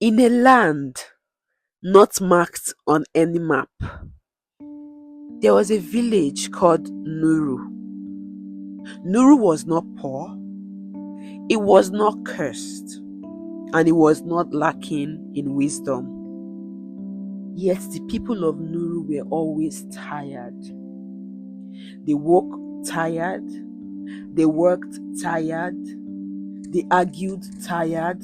In a land not marked on any map, there was a village called Nuru. Nuru was not poor, it was not cursed, and it was not lacking in wisdom. Yet the people of Nuru were always tired. They woke tired, they worked tired, they argued tired,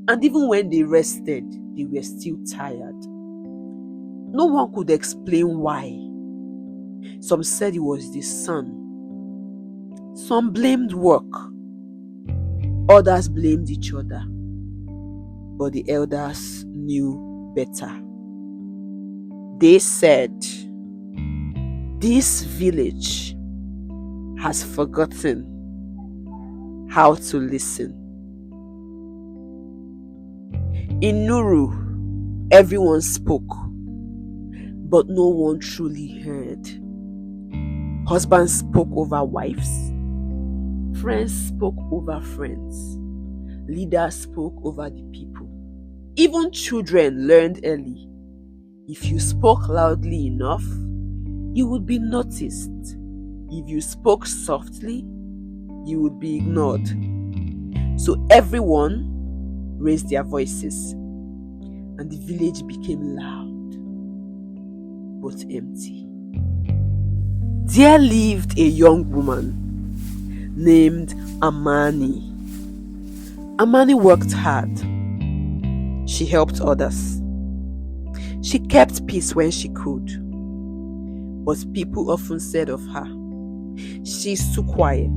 and even when they rested, they were still tired. No one could explain why. Some said it was the sun. Some blamed work. Others blamed each other. But the elders knew better. They said, "This village has forgotten how to listen." In Nuru, everyone spoke, but no one truly heard. Husbands spoke over wives, friends spoke over friends, leaders spoke over the people. Even children learned early. If you spoke loudly enough, you would be noticed. If you spoke softly, you would be ignored. So everyone raised their voices, and the village became loud but empty. There lived a young woman named Amani. Amani worked hard. She helped others. She kept peace when she could. But people often said of her, "She's too quiet.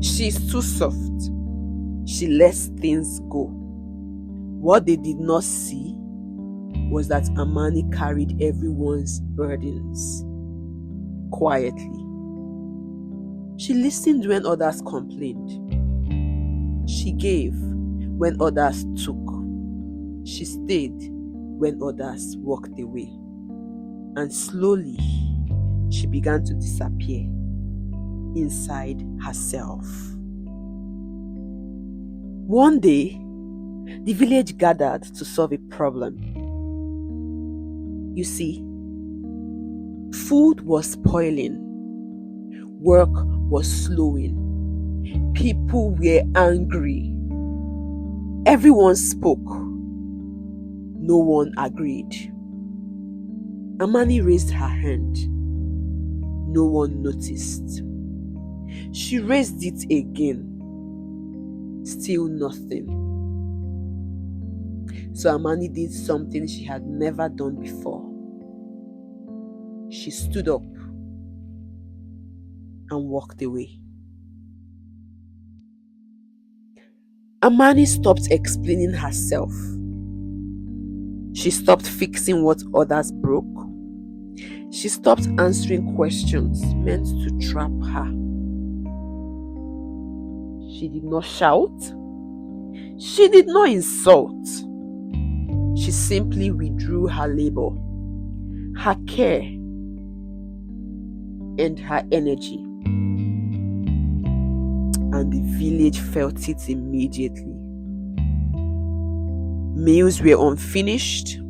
She's too soft. She lets things go." What they did not see was that Amani carried everyone's burdens quietly. She listened when others complained. She gave when others took. She stayed when others walked away. And slowly, she began to disappear inside herself. One day, the village gathered to solve a problem. You see, food was spoiling, work was slowing, people were angry. Everyone spoke, no one agreed. Amani raised her hand. No one noticed. She raised it again. Still nothing. So Amani did something she had never done before. She stood up and walked away. Amani stopped explaining herself. She stopped fixing what others broke. She stopped answering questions meant to trap her. She did not shout. She did not insult. She simply withdrew her labor, her care, and her energy. And the village felt it immediately. Meals were unfinished.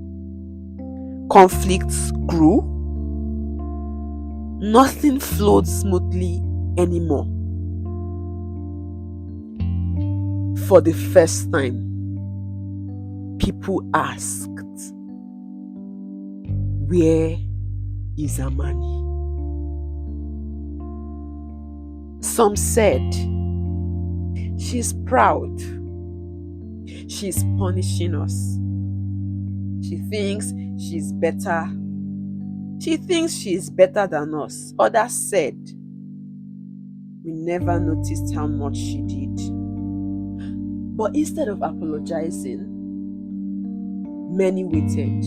Conflicts grew. Nothing flowed smoothly anymore. For the first time, people asked, "Where is Amani?" Some said, "She's proud. She's punishing us. She thinks she's better. She thinks she's better than us." Others said, "We never noticed how much she did." But instead of apologizing, many waited.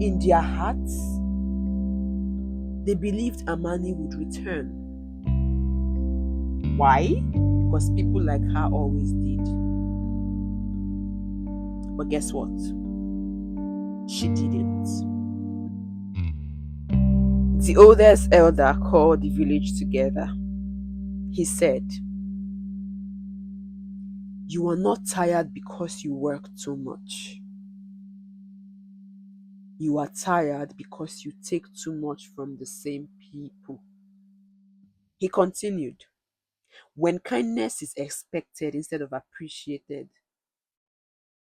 In their hearts, they believed Amani would return. Why? Because people like her always did. But guess what? She didn't. The oldest elder called the village together. He said, You are not tired because you work too much. You are tired because you take too much from the same people. He continued, when kindness is expected instead of appreciated,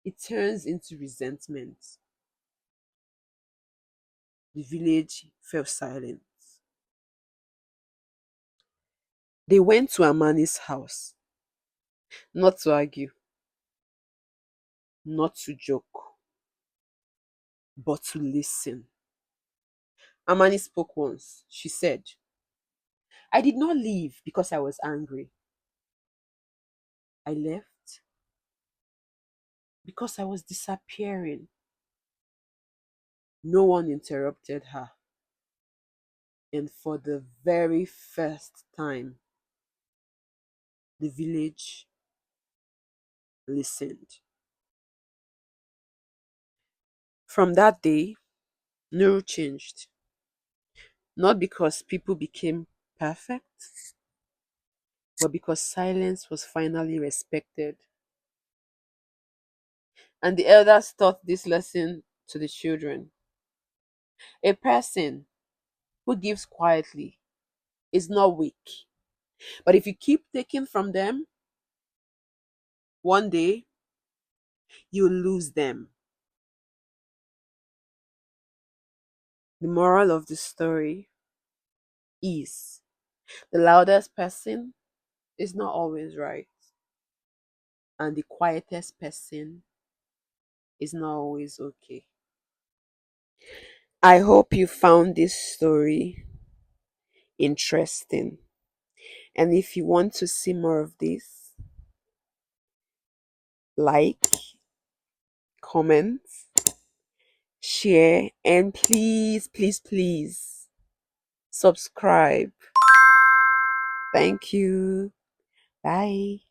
it turns into resentment. The village fell silent. They went to Amani's house, not to argue, not to joke, but to listen. Amani spoke once. She said, I did not leave because I was angry. I left because I was disappearing. No one interrupted her. And for the very first time, the village listened. From that day, Nuru changed. Not because people became perfect, but because silence was finally respected. And the elders taught this lesson to the children. A person who gives quietly is not weak. But if you keep taking from them, one day you lose them. The moral of the story is the loudest person is not always right, and the quietest person is not always okay. I hope you found this story interesting. And if you want to see more of this, like, comment, share, and please, please, please subscribe. Thank you. Bye.